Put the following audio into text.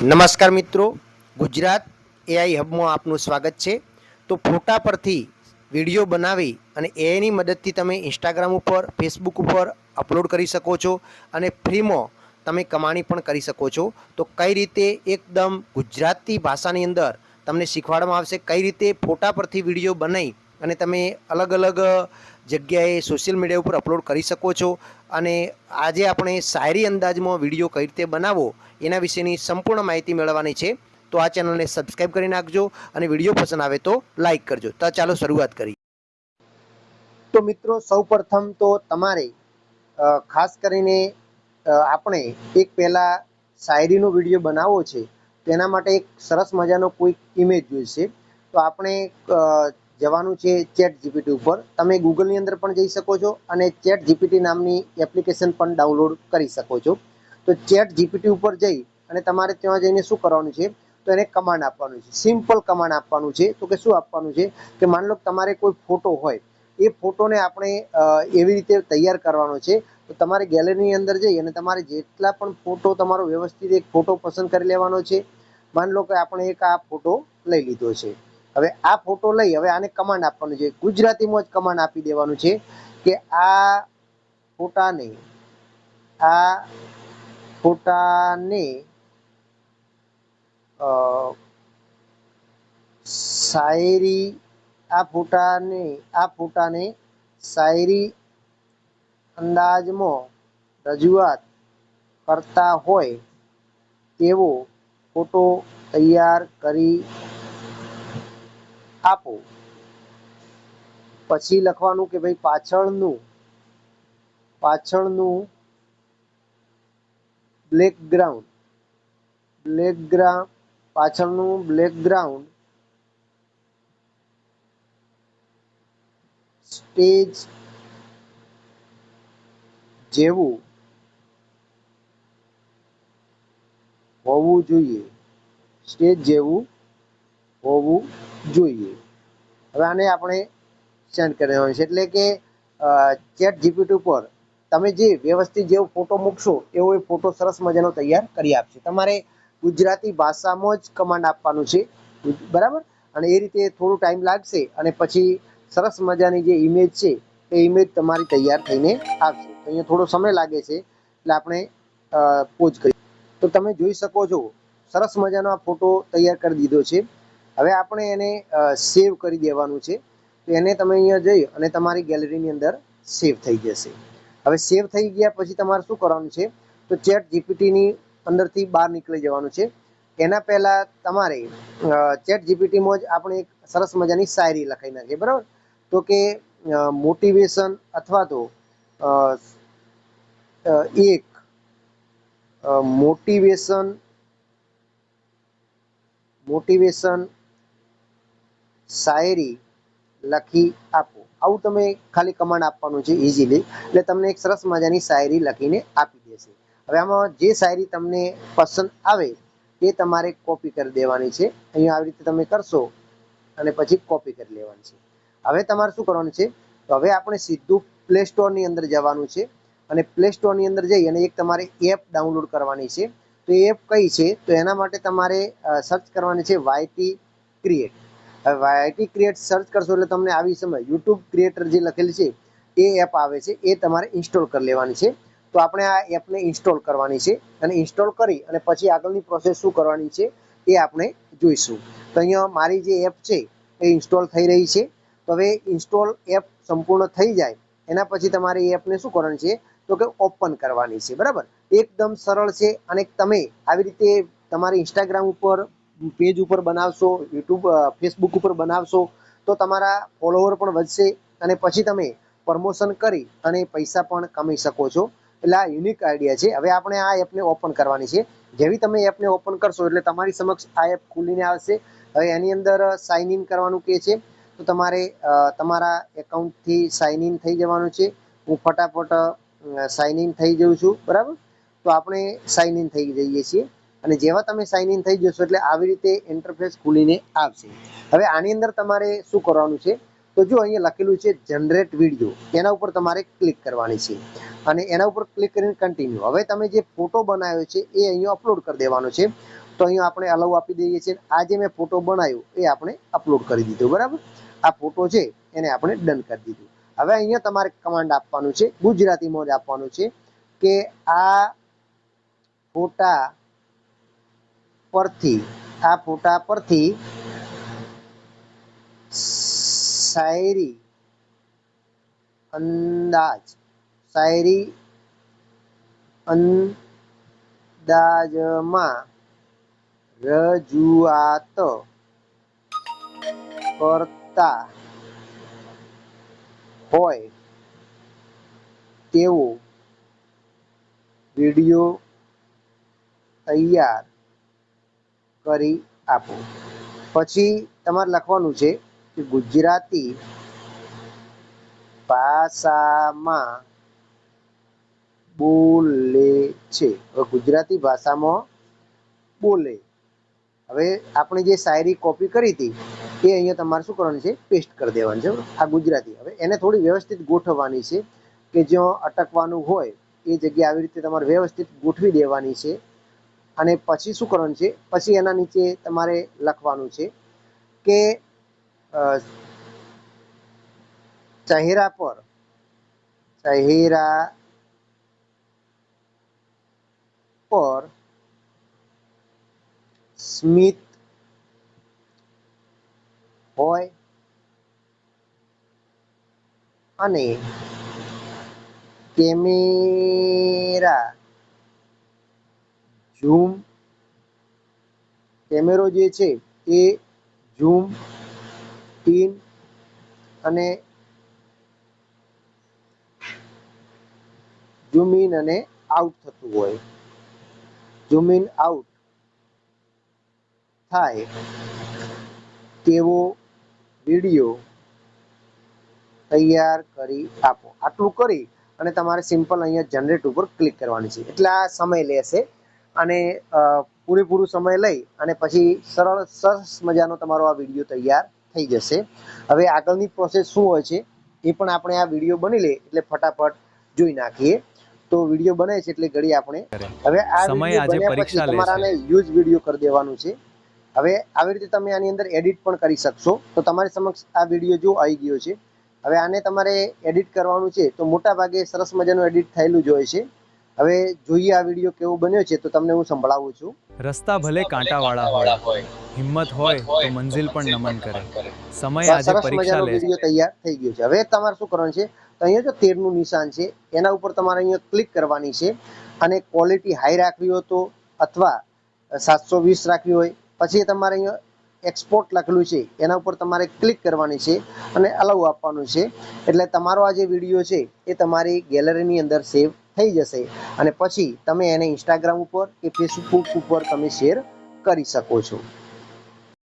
નમસ્કાર મિત્રો, ગુજરાત એઆઈ હબમાં આપનું સ્વાગત છે। તો ફોટા પરથી વિડીયો બનાવી અને એઆઈની મદદથી તમે ઇન્સ્ટાગ્રામ ઉપર, ફેસબુક ઉપર અપલોડ કરી શકો છો અને ફ્રીમાં તમે કમાણી પણ કરી શકો છો। તો કઈ રીતે એકદમ ગુજરાતી ભાષાની અંદર તમને શીખવાડવામાં આવશે કઈ રીતે ફોટા પરથી વિડીયો બનાવી અને તમે અલગ અલગ જગ્યાએ સોશિયલ મીડિયા ઉપર અપલોડ કરી શકો છો। અને આજે આપણે શાયરી અંદાજમાં વિડીયો કઈ રીતે બનાવવો એના વિશેની સંપૂર્ણ માહિતી મેળવવાની છે। તો આ ચેનલને સબસ્ક્રાઈબ કરી નાખજો અને વિડીયો પસંદ આવે તો લાઈક કરજો। તો ચાલો શરૂઆત કરીએ। તો મિત્રો સૌપ્રથમ તો તમારે ખાસ કરીને આપણે એક પહેલા શાયરીનો વિડીયો બનાવવો છે, તેના માટે એક સરસ મજાનો કોઈ ઇમેજ જોઈશે। તો આપણે જવાનું છે ચેટ જીપીટી ઉપર। તમે ગૂગલની અંદર પણ જઈ શકો છો અને ચેટ જીપીટી નામની એપ્લિકેશન પણ ડાઉનલોડ કરી શકો છો। તો ચેટ જીપીટી ઉપર જઈ અને તમારે ત્યાં જઈને શું કરવાનું છે, તો એને કમાન્ડ આપવાનું છે, સિમ્પલ કમાન્ડ આપવાનું છે। તો કે શું આપવાનું છે કે માની લો તમારે કોઈ ફોટો હોય, એ ફોટોને આપણે એવી રીતે તૈયાર કરવાનો છે। તો તમારે ગેલેરીની અંદર જઈ અને તમારે જેટલા પણ ફોટો તમારો વ્યવસ્થિત એક ફોટો પસંદ કરી લેવાનો છે। માની લો કે આપણે એક આ ફોટો લઈ લીધો છે। હવે આ ફોટો લઈ હવે આને કમાન્ડ આપવાનું છે, ગુજરાતીમાં જ કમાન્ડ આપી દેવાનું છે કે આ ફોટાને શાયરી આ ફોટાને શાયરી અંદાજમાં રજૂઆત કરતા હોય તેવો ફોટો તૈયાર કરી આપો। પછી લખવાનું કે ભાઈ પાછળનું બેકગ્રાઉન્ડ સ્ટેજ જેવું હોવું જોઈએ। હવે આને આપણે સેન્ડ કરી દેવાનું છે, એટલે કે ચેટ જીપીટી ઉપર તમે જે વ્યવસ્થિત જેવો ફોટો મૂકશો એવો એ ફોટો સરસ મજાનો તૈયાર કરી આપશે। તમારે ગુજરાતી ભાષામાં જ કમાન્ડ આપવાનું છે, બરાબર। અને એ રીતે થોડું ટાઈમ લાગશે અને પછી સરસ મજાની જે ઇમેજ છે એ ઇમેજ તમારી તૈયાર થઈને આવશે। તો અહીંયા થોડો સમય લાગે છે, એટલે આપણે પોઝ કરીએ। તો તમે જોઈ શકો છો સરસ મજાનો આ ફોટો તૈયાર કરી દીધો છે। હવે આપણે એને સેવ કરી દેવાનું છે। તો એને તમે અહીંયા જઈ અને તમારી ગેલેરીની અંદર સેવ થઈ જશે। હવે સેવ થઈ ગયા પછી તમારે શું કરવાનું છે, તો ચેટ જીપીટીની અંદરથી બહાર નીકળી જવાનું છે। એના પહેલા તમારે ચેટ જીપીટીમાં જ આપણે એક સરસ મજાની શાયરી લખાઈ નાખીએ, બરાબર। તો કે મોટિવેશન અથવા તો એક મોટિવેશન શાયરી લખી આપો। આવું તમે ખાલી કમાન્ડ આપવાનું છે ઇઝીલી, એટલે તમને એક સરસ મજાની શાયરી લખીને આપી દેશે। હવે આમાં જે શાયરી તમને પસંદ આવે એ તમારે કોપી કરી દેવાની છે। અહીંયા આવી રીતે તમે કરશો અને પછી કોપી કરી લેવાની છે। હવે તમારે શું કરવાનું છે, તો હવે આપણે સીધું પ્લે સ્ટોરની અંદર જવાનું છે અને પ્લે સ્ટોરની અંદર જઈ અને એક તમારે એપ ડાઉનલોડ કરવાની છે। તો એ એપ કઈ છે, તો એના માટે તમારે સર્ચ કરવાની છે વાયટી ક્રિએટ। હવે વાયટી ક્રિએટ સર્ચ કરશો એટલે તમને આવી સમય યુટ્યુબ ક્રિએટર જે લખેલી છે એ એપ આવે છે, એ તમારે ઇન્સ્ટોલ કરી લેવાની છે। તો આપણે આ એપને ઇન્સ્ટોલ કરવાની છે અને ઇન્સ્ટોલ કરી અને પછી આગળની પ્રોસેસ શું કરવાની છે એ આપણે જોઈશું। તો અહીંયા મારી જે એપ છે એ ઇન્સ્ટોલ થઈ રહી છે। તો હવે ઇન્સ્ટોલ એપ સંપૂર્ણ થઈ જાય એના પછી તમારે એ એપને શું કરવાનું છે, તો કે ઓપન કરવાની છે, બરાબર। એકદમ સરળ છે અને તમે આવી રીતે તમારી ઇન્સ્ટાગ્રામ ઉપર પેજ ઉપર બનાવશો, યુટ્યુબ ફેસબુક ઉપર બનાવશો તો તમારા ફોલોવર પણ વધશે અને પછી તમે પ્રમોશન કરી અને પૈસા પણ કમાઈ શકો છો। એટલે આ યુનિક આઈડિયા છે। હવે આપણે આ એપને ઓપન કરવાની છે। જેવી તમે એપને ઓપન કરશો એટલે તમારી સમક્ષ આ એપ ખુલીને આવશે। હવે એની અંદર સાઇન ઇન કરવાનું કહે છે, તો તમારે તમારા એકાઉન્ટથી સાઇન ઇન થઈ જવાનું છે। હું ફટાફટ સાઇન ઇન થઈ જાઉં છું, બરાબર। તો આપણે સાઇન ઇન થઈ જઈએ છીએ અને જેવા તમે સાઇન ઇન થઈ જશો એટલે આવી રીતે ઇન્ટરફેસ ખુલીને આવશે। હવે આની અંદર તમારે શું કરવાનું છે, તો જો અહીંયા લખેલું છે જનરેટ વિડીયો, એના ઉપર તમારે ક્લિક કરવાની છે અને એના ઉપર ક્લિક કરીને કન્ટિન્યુ। હવે તમે જે ફોટો બનાવ્યો છે એ અહીંયા અપલોડ કરી દેવાનો છે। તો તો અહીંયા આપણે અલાઉ આપી દઈએ છીએ. આ જે મેં ફોટો બનાવ્યો એ આપણે અપલોડ કરી દીધો. બરાબર, આ ફોટો છે એને આપણે ડન કરી દીધું. હવે અહીંયા તમારે કમાન્ડ આપવાનું છે, ગુજરાતીમાં જ આપવાનું છે કે આ ફોટા પરથી શાયરી અંદાજમાં રજૂઆત કરતા હોય તેવો વિડીયો તૈયાર કરી આપો. પછી તમારે લખવાનું છે કે ગુજરાતી ભાષામાં બોલે છે. હવે ગુજરાતી ભાષામાં બોલે. હવે આપણે જે શાયરી કોપી કરી હતી એ અહીંયા તમારે શું કરવાનું છે, પેસ્ટ કરી દેવાનું છે. આ ગુજરાતી. હવે એને થોડી વ્યવસ્થિત ગોઠવવાની છે કે જ્યાં અટકવાનું હોય એ જગ્યા આવી રીતે તમારે વ્યવસ્થિત ગોઠવી દેવાની છે. અને પછી શું કરવાનું છે, પછી એના નીચે તમારે લખવાનું છે કે ચહેરા પર સ્મિત હોય અને કેમેરો જે છે એ ઝૂમ ઇન અને આઉટ થતું હોય, ઝૂમ ઇન આઉટ થાય તેવો વિડીયો તૈયાર કરી આપો. આટલું કરી અને તમારે સિમ્પલ અહીંયા જનરેટ ઉપર ક્લિક કરવાની છે. એટલે આ સમય લેશે અને પૂરેપૂરું સમય લઈ અને પછી સરસ મજાનો તમારો આ વિડીયો તૈયાર થઈ જશે. હવે આગળની પ્રોસેસ શું હોય છે એ પણ આપણે આ વિડીયો બની લે એટલે ફટાફટ જોઈ નાખીએ. તો વિડીયો બને છે એટલે ઘડી આપણે હવે આ વિડીયો બન્યા પછી તમારાને યુઝ વિડીયો કરી દેવાનું છે. હવે આવી રીતે તમે આની અંદર એડિટ પણ કરી શકશો. તો તમારી સમક્ષ આ વિડીયો જો આવી ગયો છે. હવે આને તમારે એડિટ કરવાનું છે તો મોટા ભાગે સરસ મજાનું એડિટ થયેલું જ હોય છે. હવે જોઈએ આ વિડીયો કેવો બન્યો છે તો તમને હું સંભળાવું છું. રસ્તા ભલે કાંટાવાળા હોય, હિંમત હોય તો મંજિલ પણ નમન કરે. સમય આજે પરીક્ષા લે છે. વિડીયો તૈયાર થઈ ગયો છે. હવે તમારે શું કરવાનું છે, તો અહીંયા જો 13 નું નિશાન છે એના ઉપર તમારે અહીંયા ક્લિક કરવાની છે અને ક્વોલિટી હાઈ રાખવી હોય તો અથવા 720 રાખવી હોય. પછી તમારે અહીંયા એક્સપોર્ટ લખેલું છે એના ઉપર તમારે ક્લિક કરવાની છે અને અલાઉ આપવાનું છે. એટલે તમારો આ જે વિડીયો છે એ તમારી ગેલેરીની અંદર સેવ થઈ જશે અને પછી તમે એને ઇન્સ્ટાગ્રામ ઉપર કે ફેસબુક ઉપર તમે શેર કરી શકો છો.